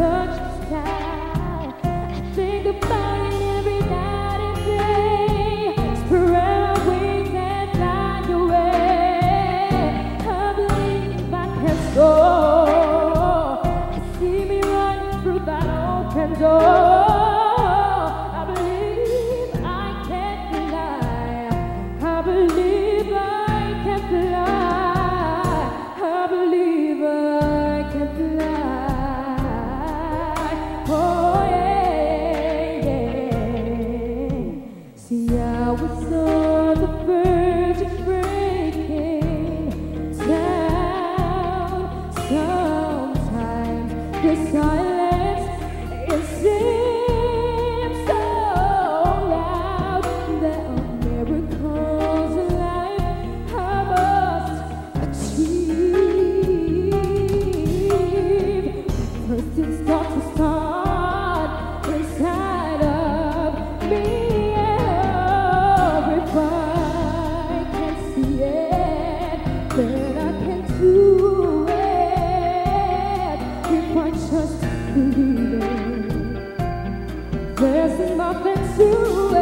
touch the sky. I think about it every night and day. Spread our wings and fly away. I believe I can soar. I see me running through that open door. I believe I can fly. I believe I can fly. I believe I can fly. Oh yeah, yeah. See, I was on the verge of breaking down. Sometimes the silence it seems so loud. There are miracles in life I must achieve. First it starts to start inside of me. Oh, if I can see it, then I can do it. If I just believe it, there's nothing to it.